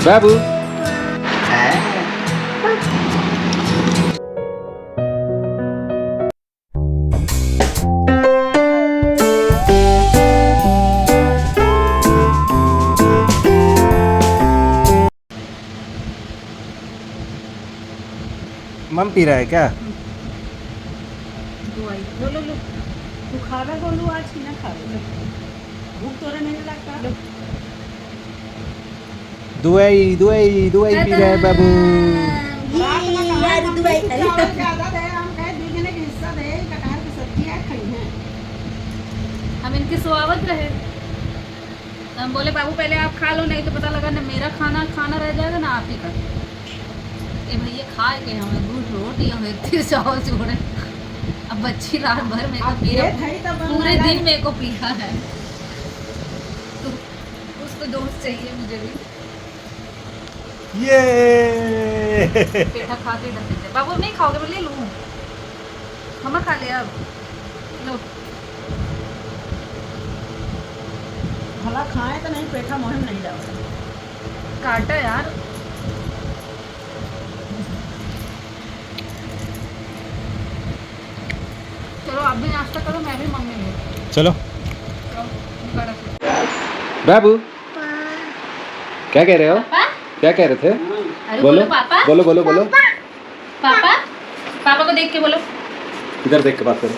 बाबू मम पी रहा है क्या? लो लो लो, तू खावे गोलू आज की ना खावे, भूख तोरे नहीं लगता। दुआई दुआई दुआई पी रहा है बाबू। हम इनकी स्वागत रहे, हम बोले बाबू पहले आप खा लो, नहीं तो पता लगा ना मेरा खाना रह जाएगा ना आप ही का। ये भैया खा के हमें गुड़ रोटी हमें इतनी चावल छोड़े। अब बच्ची रात भर मेरे को पी पूरे दिन मेरे को पिया है, तो उसको दोस्त चाहिए मुझे भी। ये पेठा खाते थे बाबू, नहीं खाओगे बोले लूँ, हम खा लिया अब लो। भला खाए तो नहीं, पेठा मुहिम नहीं डाल काटा यार। चलो आप भी नाश्ता करो, मैं भी मम्मी में। चलो करो। बाबू क्या कह रहे हो? पापा? क्या कह रहे थे? अरे बोलो पापा। बोलो बोलो बोलो। पापा पापा को देख के बोलो। इधर देख के बात करो।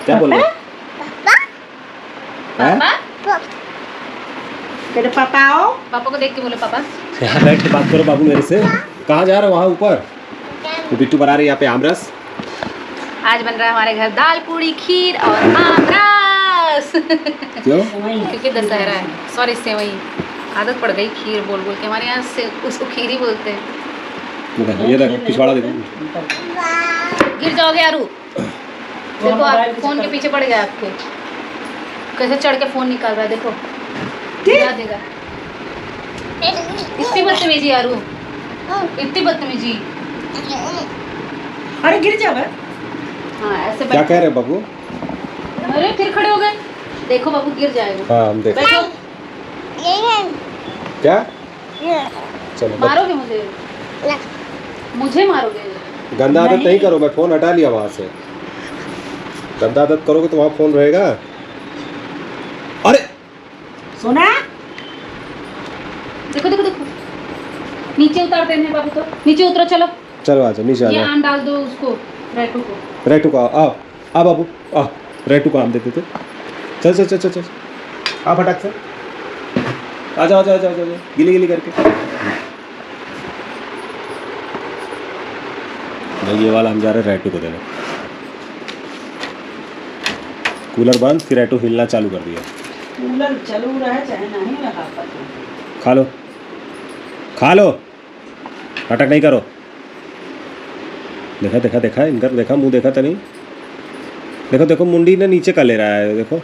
क्या बोल रहे हो? पापा तेरे पापा आओ, पापा को देख के बोलो पापा। यहाँ बैठ के बात करो बाबू मेरे से। कहाँ जा रहे हो? वहाँ ऊपर वो बिट्टू बना रही है यहाँ पे आमरस। आज बन रहा है हमारे घर दाल पूड़ी खीर और आमरस। क्यों? क्योंकि दशहरा है, सॉरी सेवई, आदत पड़ गई खीर बोल बोल के, हमारे यहाँ से उसको खीर ही बोलते हैं। ये देखो पिछवाड़ा देखो। गिर जाओगे यारू, देखो आप फोन के पीछे पड़ गए आपके, कैसे चढ़ के फोन निकाल रहा है देखो, गिरा देगा। इतनी बदतमीजी यारू, इतनी बदतमीजी। अरे गिर जाओ। हाँ ऐसे क्या कह रहे हो बाबू? अरे फिर खड़े हो गए, देखो बाबू गिर जाएगा। हाँ हम देख। बैठो। क्या? चलो मारोगे मुझे मारोगे? गंदा आदत नहीं करो, मैं फोन हटा लिया वहाँ से। गंदा आदत करोगे तो वहाँ फोन रहेगा। अरे सुना, देखो देखो देखो, नीचे उतार देने बाबू, तो नीचे उतरो। चलो चलो आजा नीचे ये आजा। आम डाल दो उसको, रेटू को। रेटू को आओ आ बाबू आ, रेटू को आम देते थे। चल चल चल चल चल आ फटाक से आ जाओ जाओ जाओ जाओ गिली गिली करके। नहीं ये वाला हम जा रहे हैं रेटू को देने। कूलर बंद, फिर रेटू हिलना चालू कर दिया। कूलर चालू रहा चाहे नहीं रहा, खा लो खा लो, नाटक नहीं करो। देखा देखा देखा इनका देखा, मुंह देखा तो नहीं। देखो देखो मुंडी ने नीचे कर ले रहा है देखो। ये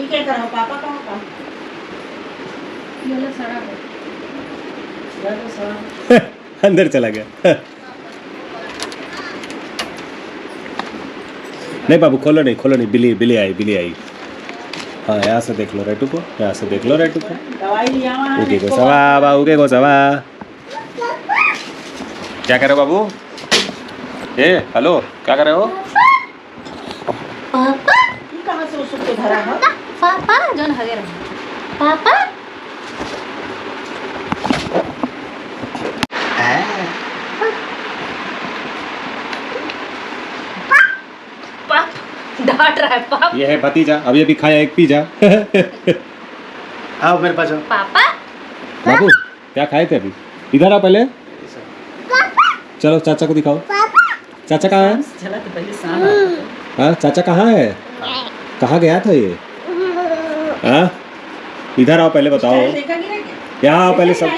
क्या कर रहा हो? पापा कहाँ का? ये वाला सड़ा है। अंदर चला गया। नहीं बाबू खोलो नहीं, बिल्ली बिल्ली आई। हाँ यहाँ से देख लो रेटू को, यहाँ से देख लो रेटू को। दवाई लिया वहाँ उगे को सवा बाबू के को सवा। क्या कर रहे हो बाबू? ए हेलो क्या कर रहे हो? पापा ये कहाँ से उसको धरा है? पापा जोन हगे रहा पापा। डांट रहा है पापा। ये है भतीजा, अभी अभी खाया एक पिज्जा। आओ मेरे पास आओ। पापा बाबू क्या खाए थे अभी? इधर आओ पहले। चलो चाचा को दिखाओ। चाचा कहाँ है? चला तो पहले सांप। हाँ चाचा कहाँ है? कहाँ गया था ये? हाँ इधर आओ पहले बताओ। देखा गिरा क्या? यहाँ आओ पहले, सब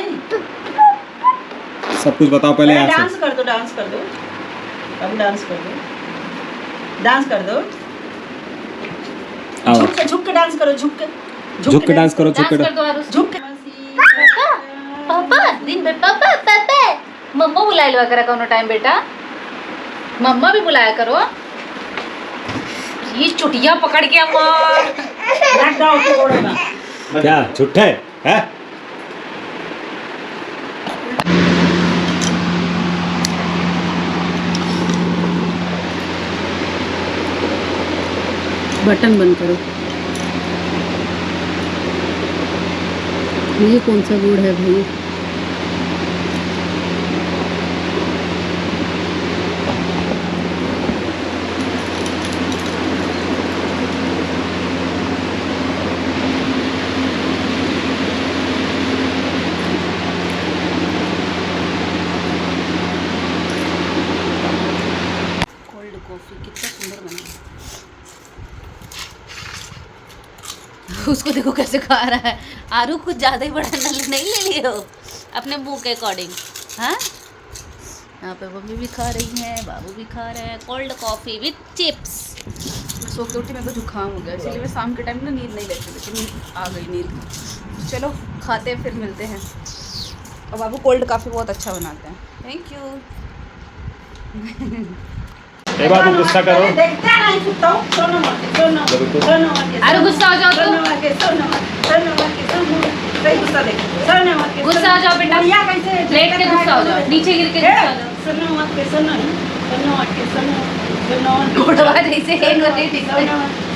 कुछ बताओ पहले यहाँ डांस से। कर दो, डांस कर दो, अब डांस कर दो, डांस कर दो। आओ झुक के डांस करो, झुक के डांस करो, डांस कर दो यार। झुक के। पापा पापा दिन भर पापा पापा मम्मा बुलाए लो करा कोनो टाइम बेटा, मम्मा भी बुलाया करो। ये चुटिया पकड़ के अम्मा रख दो उसको गोड़े में। क्या झूठे है? बटन बंद करो। ये कौन सा गुड़ है भाई? कोल्ड कॉफी कितना सुंदर बना है। उसको देखो कैसे खा रहा है। आरू कुछ ज़्यादा ही बड़ा नल नहीं ले लिए हो अपने मुंह के अकॉर्डिंग। हाँ, यहाँ पे मम्मी भी खा रही हैं, बाबू भी खा रहे हैं कोल्ड कॉफ़ी विथ चिप्स। मैं सो के उठी, मेरे को जुकाम हो गया, इसलिए मैं शाम के टाइम ना नींद नहीं लेती, लेकिन नींद आ गई नींद। चलो खाते हैं, फिर मिलते हैं। और बाबू कोल्ड कॉफ़ी बहुत अच्छा बनाते हैं। Thank you. ए बाबू गुस्सा करो। देखता नहीं सुनता हूँ। सोनो मत, सोनो बिल्कुल। सोनो मत। अरे गुस्सा हो जाओ तो। सोनो मत, सोनो मत, सोनो मत, सोनो। सही गुस्सा देखो। सोनो मत, गुस्सा हो जाओ बेटा। भैया कैसे लेट के गुस्सा हो जाओ, नीचे गिर के गुस्सा हो जाओ। सोनो मत के सोनो, सोनो मत के सोनो, सोनो मत। घोड़वा जैसे एक बार टिकता है।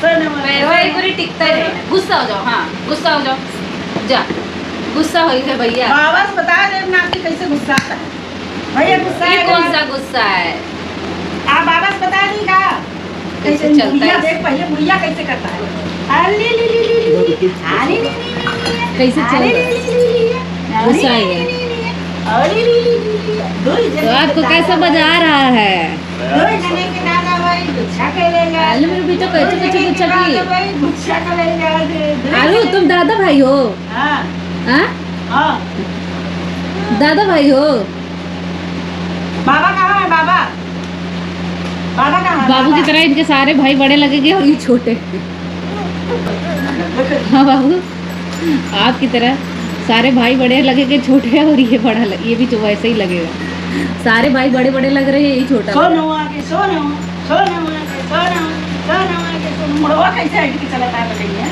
सोनो मत, पैरवा एक बार टिकता है। गुस्सा हो जाओ, हाँ गुस्सा हो जाओ। जा, गुस्सा हो गया भैया। बाबा से बता दे ना कि कैसे गुस्सा आता है। भैया गुस्सा ये है। कौन सा गुस्सा है? आप बाबा से बता देगा कैसे कैसे चलता मुड़िया है? देख पहले मुड़िया कैसे करता है। अली ली ली ली ली अली ली ली ली कैसे चल अली रहा ली है? ली ली गुस्सा आ गया। अली ली ली ली तो आपको कैसे बजा रहा है? दो जने के दादा भाई गुच्छा के ले गए। अरे मेरे बेटा कैसे कैसे गुच्छा की? भाई गुच्छा का ले गए। आलू तुम दादा भाई हो? हाँ हाँ, हाँ। दादा भाई हो? बाबा कहाँ है बाबा? बाबा कहाँ है? बाबू की तरह इनके सारे भाई बड़े लगेंगे और ये छोटे। हाँ बाबू, आपकी तरह सारे भाई बड़े लगेंगे, छोटे हैं, और ये बड़ा ये भी तो वैसे ही लगेगा। सारे भाई बड़े बड़े लग रहे हैं, यही छोटा लग रहा है। सोनो आके सोनो सोनो आके सोनो सोनो आके सोनो। मुड़वा कैसे हट के चलाता है बताइए।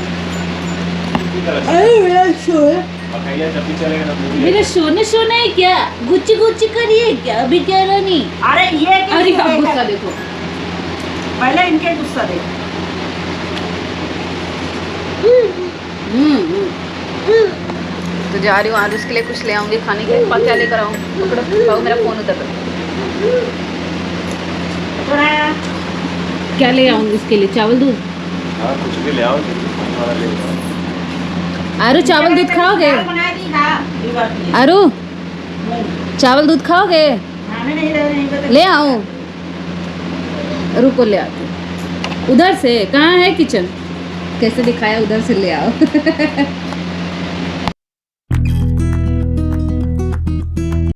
अरे मेरा शो है। भैया जब भी चलेगा ना मूवी मेरा सोने सोना है क्या? गुच्ची गुच्ची करिए क्या? अभी क्या रानी? अरे ये अरे हाँ, गुस्सा देखो। पहले इनके गुस्सा देखो। तो जा रही हूँ आज उसके लिए कुछ ले आऊंगी खाने के लिए। क्या लेकर आऊँ? पकड़ो बाबू, मेरा फोन उधर रखो। थोड़ा क्या ले आऊंगी उसके लिए? चावल दूध? हाँ कुछ भी ले आओ, हमारा ले आओ। आरू चावल दूध खाओगे? बना दी खा। आरू चावल दूध खाओगे? खाने नहीं दे रहे हैं। ले आऊँ? रुको ले आती हूँ। उधर से कहाँ है किचन? कैसे दिखाया, उधर से ले आओ।